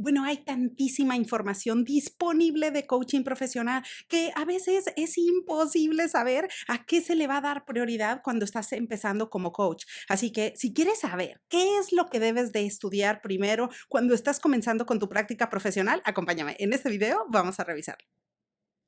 Bueno, hay tantísima información disponible de coaching profesional que a veces es imposible saber a qué se le va a dar prioridad cuando estás empezando como coach. Así que si quieres saber qué es lo que debes de estudiar primero cuando estás comenzando con tu práctica profesional, acompáñame. En este video vamos a revisar.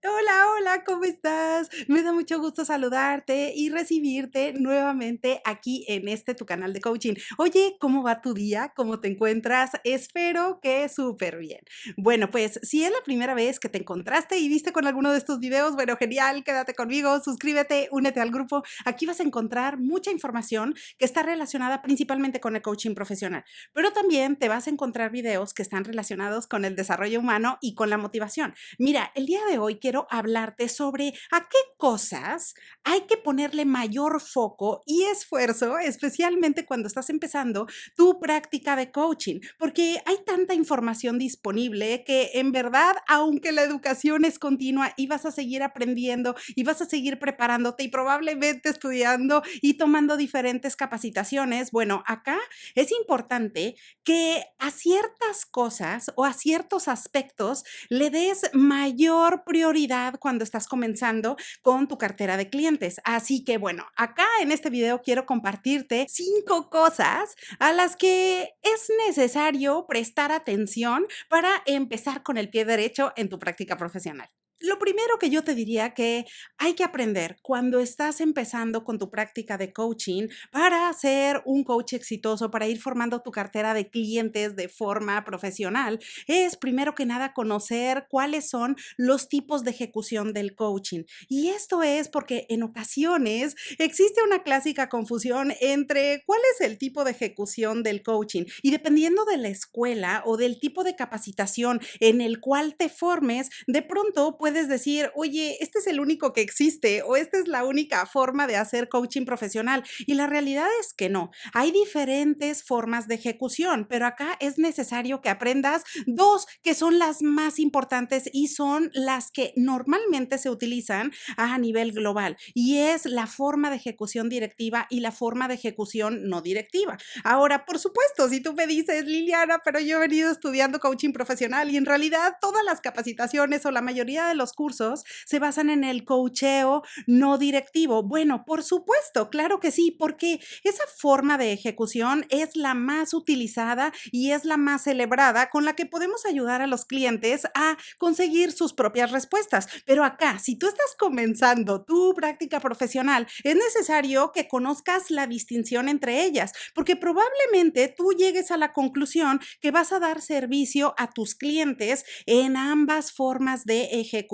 Hola, hola, ¿cómo estás? Me da mucho gusto saludarte y recibirte nuevamente aquí en tu canal de coaching. Oye, ¿cómo va tu día? ¿Cómo te encuentras? Espero que súper bien. Bueno, pues si es la primera vez que te encontraste y viste con alguno de estos videos, bueno, genial, quédate conmigo, suscríbete, únete al grupo. Aquí vas a encontrar mucha información que está relacionada principalmente con el coaching profesional, pero también te vas a encontrar videos que están relacionados con el desarrollo humano y con la motivación. Mira, el día de hoy quiero hablarte sobre a qué cosas hay que ponerle mayor foco y esfuerzo, especialmente cuando estás empezando tu práctica de coaching, porque hay tanta información disponible que en verdad, aunque la educación es continua y vas a seguir aprendiendo y vas a seguir preparándote y probablemente estudiando y tomando diferentes capacitaciones, bueno, acá es importante que a ciertas cosas o a ciertos aspectos le des mayor prioridad cuando estás comenzando con tu cartera de clientes. Así que bueno, acá en este video quiero compartirte 5 cosas a las que es necesario prestar atención para empezar con el pie derecho en tu práctica profesional. Lo primero que yo te diría que hay que aprender cuando estás empezando con tu práctica de coaching para ser un coach exitoso, para ir formando tu cartera de clientes de forma profesional, es primero que nada conocer cuáles son los tipos de ejecución del coaching. Y esto es porque en ocasiones existe una clásica confusión entre cuál es el tipo de ejecución del coaching y dependiendo de la escuela o del tipo de capacitación en el cual te formes, de pronto puedes decir, oye, este es el único que existe o esta es la única forma de hacer coaching profesional. Y la realidad es que no. Hay diferentes formas de ejecución, pero acá es necesario que aprendas dos que son las más importantes y son las que normalmente se utilizan a nivel global, y es la forma de ejecución directiva y la forma de ejecución no directiva. Ahora, por supuesto, si tú me dices, Liliana, pero yo he venido estudiando coaching profesional y en realidad todas las capacitaciones o la mayoría de los cursos se basan en el coacheo no directivo. Bueno, por supuesto, claro que sí, porque esa forma de ejecución es la más utilizada y es la más celebrada, con la que podemos ayudar a los clientes a conseguir sus propias respuestas. Pero acá, si tú estás comenzando tu práctica profesional, es necesario que conozcas la distinción entre ellas, porque probablemente tú llegues a la conclusión que vas a dar servicio a tus clientes en ambas formas de ejecución.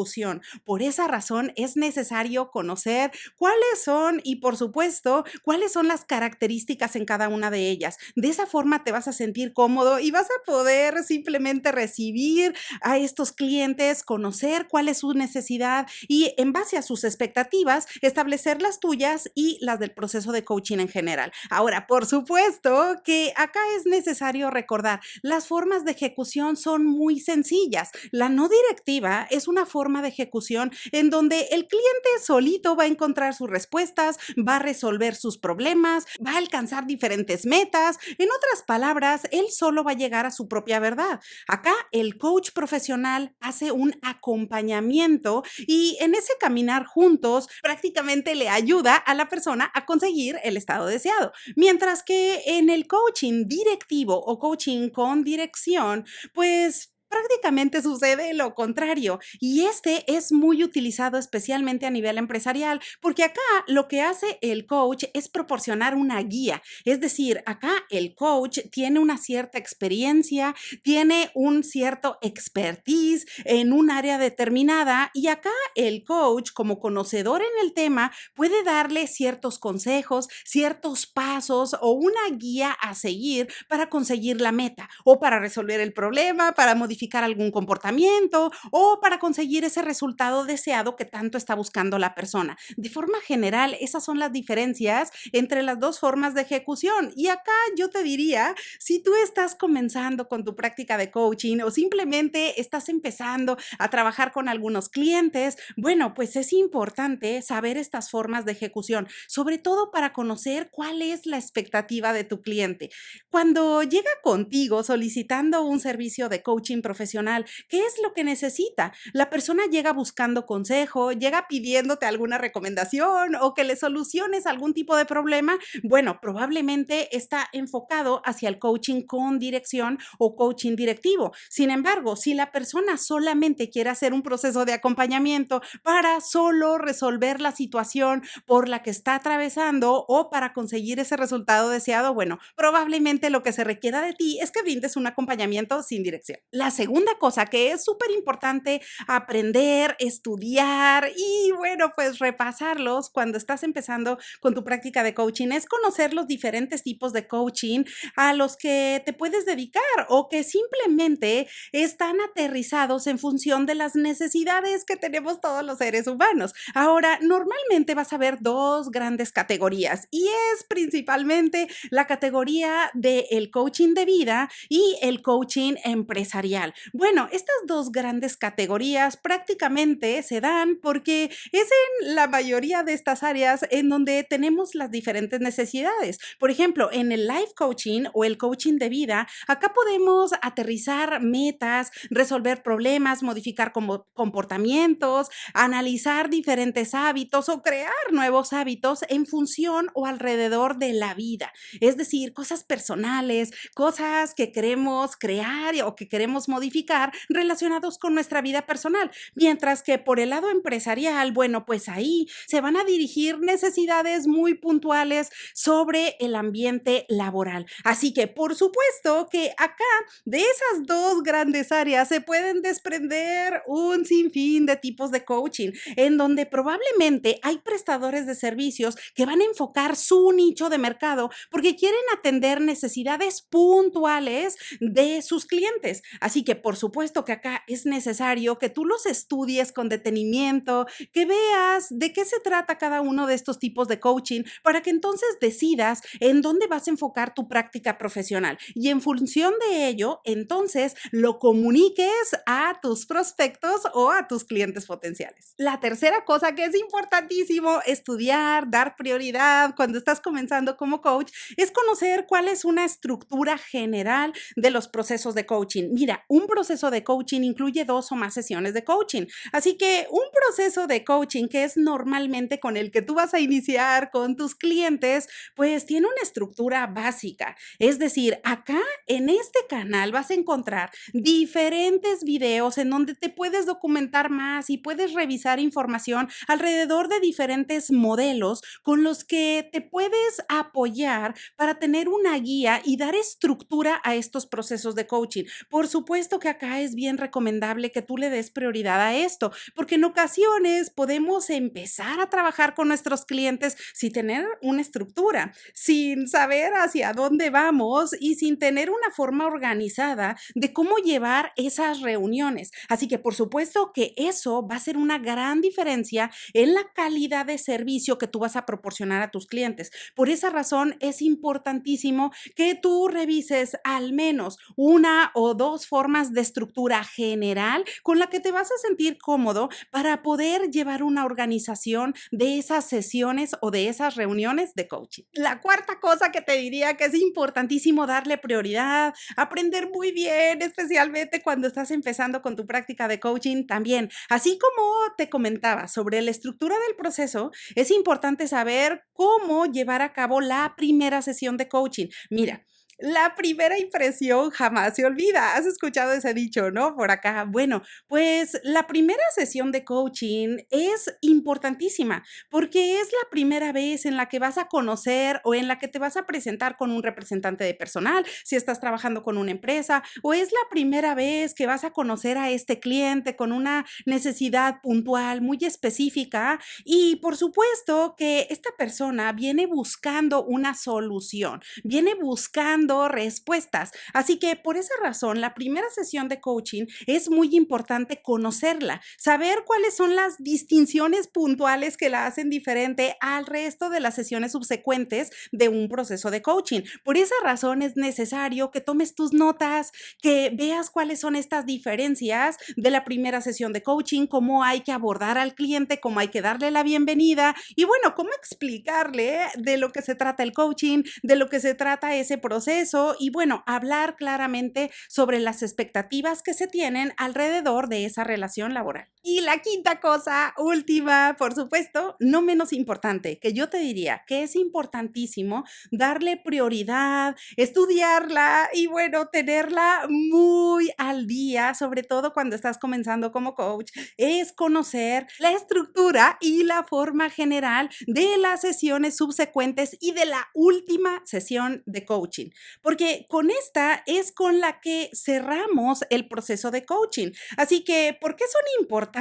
Por esa razón, es necesario conocer cuáles son y, por supuesto, cuáles son las características en cada una de ellas. De esa forma te vas a sentir cómodo y vas a poder simplemente recibir a estos clientes, conocer cuál es su necesidad y en base a sus expectativas, establecer las tuyas y las del proceso de coaching en general. Ahora, por supuesto que acá es necesario recordar, las formas de ejecución son muy sencillas. La no directiva es una forma de ejecución en donde el cliente solito va a encontrar sus respuestas, va a resolver sus problemas, va a alcanzar diferentes metas. En otras palabras, él solo va a llegar a su propia verdad. Acá el coach profesional hace un acompañamiento y en ese caminar juntos prácticamente le ayuda a la persona a conseguir el estado deseado. Mientras que en el coaching directivo o coaching con dirección, pues prácticamente sucede lo contrario y este es muy utilizado especialmente a nivel empresarial porque acá lo que hace el coach es proporcionar una guía, es decir, acá el coach tiene una cierta experiencia, tiene un cierto expertise en un área determinada y acá el coach como conocedor en el tema puede darle ciertos consejos, ciertos pasos o una guía a seguir para conseguir la meta o para resolver el problema, para modificar modificar algún comportamiento o para conseguir ese resultado deseado que tanto está buscando la persona. De forma general, esas son las diferencias entre las dos formas de ejecución. Y acá yo te diría, si tú estás comenzando con tu práctica de coaching o simplemente estás empezando a trabajar con algunos clientes, bueno, pues es importante saber estas formas de ejecución, sobre todo para conocer cuál es la expectativa de tu cliente. Cuando llega contigo solicitando un servicio de coaching profesional, ¿qué es lo que necesita? La persona llega buscando consejo, llega pidiéndote alguna recomendación o que le soluciones algún tipo de problema. Bueno, probablemente está enfocado hacia el coaching con dirección o coaching directivo. Sin embargo, si la persona solamente quiere hacer un proceso de acompañamiento para solo resolver la situación por la que está atravesando o para conseguir ese resultado deseado, bueno, probablemente lo que se requiera de ti es que brindes un acompañamiento sin dirección. La segunda cosa que es súper importante aprender, estudiar y bueno, pues repasarlos cuando estás empezando con tu práctica de coaching es conocer los diferentes tipos de coaching a los que te puedes dedicar o que simplemente están aterrizados en función de las necesidades que tenemos todos los seres humanos. Ahora, normalmente vas a ver dos grandes categorías y es principalmente la categoría del coaching de vida y el coaching empresarial. Bueno, estas dos grandes categorías prácticamente se dan porque es en la mayoría de estas áreas en donde tenemos las diferentes necesidades. Por ejemplo, en el life coaching o el coaching de vida, acá podemos aterrizar metas, resolver problemas, modificar comportamientos, analizar diferentes hábitos o crear nuevos hábitos en función o alrededor de la vida. Es decir, cosas personales, cosas que queremos crear o que queremos modificar relacionados con nuestra vida personal. Mientras que por el lado empresarial, bueno, pues ahí se van a dirigir necesidades muy puntuales sobre el ambiente laboral. Así que, por supuesto que acá de esas dos grandes áreas se pueden desprender un sinfín de tipos de coaching, en donde probablemente hay prestadores de servicios que van a enfocar su nicho de mercado porque quieren atender necesidades puntuales de sus clientes. Así que, por supuesto que acá es necesario que tú los estudies con detenimiento, que veas de qué se trata cada uno de estos tipos de coaching para que entonces decidas en dónde vas a enfocar tu práctica profesional y en función de ello, entonces lo comuniques a tus prospectos o a tus clientes potenciales. La tercera cosa que es importantísimo estudiar, dar prioridad cuando estás comenzando como coach es conocer cuál es una estructura general de los procesos de coaching. Mira, un proceso de coaching incluye 2 o más sesiones de coaching. Así que un proceso de coaching que es normalmente con el que tú vas a iniciar con tus clientes, pues tiene una estructura básica. Es decir, acá en este canal vas a encontrar diferentes videos en donde te puedes documentar más y puedes revisar información alrededor de diferentes modelos con los que te puedes apoyar para tener una guía y dar estructura a estos procesos de coaching. Por supuesto que acá es bien recomendable que tú le des prioridad a esto, porque en ocasiones podemos empezar a trabajar con nuestros clientes sin tener una estructura, sin saber hacia dónde vamos y sin tener una forma organizada de cómo llevar esas reuniones. Así que por supuesto que eso va a ser una gran diferencia en la calidad de servicio que tú vas a proporcionar a tus clientes. Por esa razón es importantísimo que tú revises al menos una o dos formas de estructura general con la que te vas a sentir cómodo para poder llevar una organización de esas sesiones o de esas reuniones de coaching. La cuarta cosa que te diría que es importantísimo darle prioridad, aprender muy bien, especialmente cuando estás empezando con tu práctica de coaching también. Así como te comentaba sobre la estructura del proceso, es importante saber cómo llevar a cabo la primera sesión de coaching. Mira, la primera impresión jamás se olvida. ¿Has escuchado ese dicho, no? Por acá. Bueno, pues la primera sesión de coaching es importantísima porque es la primera vez en la que vas a conocer o en la que te vas a presentar con un representante de personal, si estás trabajando con una empresa, o es la primera vez que vas a conocer a este cliente con una necesidad puntual muy específica y por supuesto que esta persona viene buscando una solución, viene buscando buscando respuestas. Así que por esa razón, la primera sesión de coaching es muy importante conocerla, saber cuáles son las distinciones puntuales que la hacen diferente al resto de las sesiones subsecuentes de un proceso de coaching. Por esa razón es necesario que tomes tus notas, que veas cuáles son estas diferencias de la primera sesión de coaching, cómo hay que abordar al cliente, cómo hay que darle la bienvenida y bueno, cómo explicarle de lo que se trata el coaching, de lo que se trata ese proceso y bueno, hablar claramente sobre las expectativas que se tienen alrededor de esa relación laboral. Y la quinta cosa, última, por supuesto, no menos importante, que yo te diría que es importantísimo darle prioridad, estudiarla y bueno, tenerla muy al día, sobre todo cuando estás comenzando como coach, es conocer la estructura y la forma general de las sesiones subsecuentes y de la última sesión de coaching, porque con esta es con la que cerramos el proceso de coaching. Así que, ¿por qué son importantes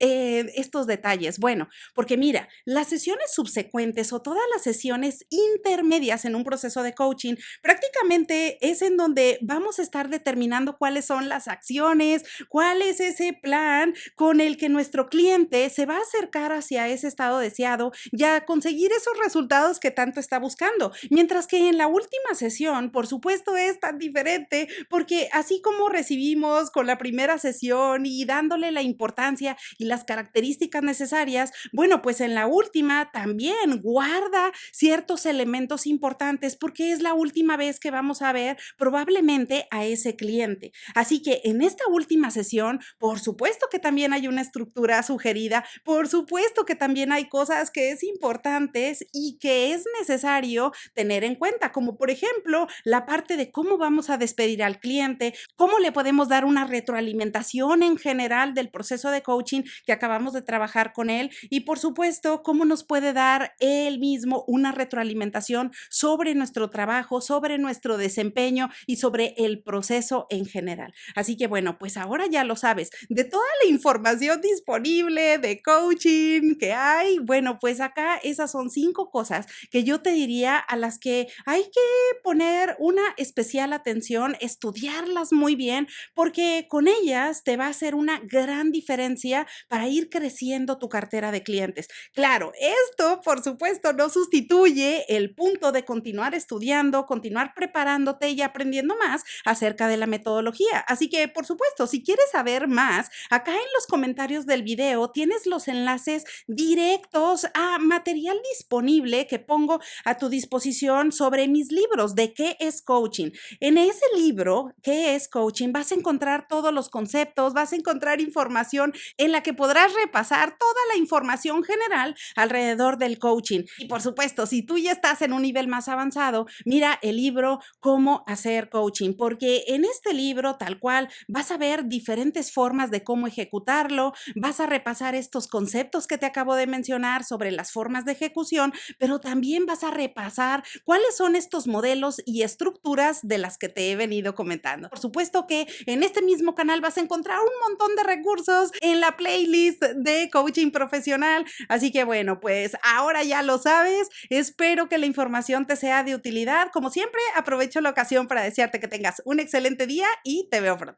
estos detalles? Bueno, porque mira, las sesiones subsecuentes o todas las sesiones intermedias en un proceso de coaching prácticamente es en donde vamos a estar determinando cuáles son las acciones, cuál es ese plan con el que nuestro cliente se va a acercar hacia ese estado deseado y a conseguir esos resultados que tanto está buscando. Mientras que en la última sesión, por supuesto, es tan diferente porque así como recibimos con la primera sesión y dándole la importancia y las características necesarias, bueno, pues en la última también guarda ciertos elementos importantes porque es la última vez que vamos a ver probablemente a ese cliente. Así que en esta última sesión, por supuesto que también hay una estructura sugerida, por supuesto que también hay cosas que es importantes y que es necesario tener en cuenta, como por ejemplo la parte de cómo vamos a despedir al cliente, cómo le podemos dar una retroalimentación en general del proceso de coaching que acabamos de trabajar con él y por supuesto cómo nos puede dar él mismo una retroalimentación sobre nuestro trabajo, sobre nuestro desempeño y sobre el proceso en general. Así que bueno, pues ahora ya lo sabes, de toda la información disponible de coaching que hay, bueno, pues acá esas son 5 cosas que yo te diría a las que hay que poner una especial atención, estudiarlas muy bien, porque con ellas te va a hacer una gran diferencia para ir creciendo tu cartera de clientes. Claro, esto por supuesto no sustituye el punto de continuar estudiando, continuar preparándote y aprendiendo más acerca de la metodología. Así que, por supuesto, si quieres saber más, acá en los comentarios del video tienes los enlaces directos a material disponible que pongo a tu disposición sobre mis libros de qué es coaching. En ese libro, ¿qué es coaching? Vas a encontrar todos los conceptos, vas a encontrar información en la que podrás repasar toda la información general alrededor del coaching. Y por supuesto, si tú ya estás en un nivel más avanzado, mira el libro Cómo hacer coaching, porque en este libro, tal cual, vas a ver diferentes formas de cómo ejecutarlo, vas a repasar estos conceptos que te acabo de mencionar sobre las formas de ejecución, pero también vas a repasar cuáles son estos modelos y estructuras de las que te he venido comentando. Por supuesto que en este mismo canal vas a encontrar un montón de recursos en la playlist de coaching profesional. Así que bueno, pues ahora ya lo sabes. Espero que la información te sea de utilidad. Como siempre, aprovecho la ocasión para desearte que tengas un excelente día y te veo pronto.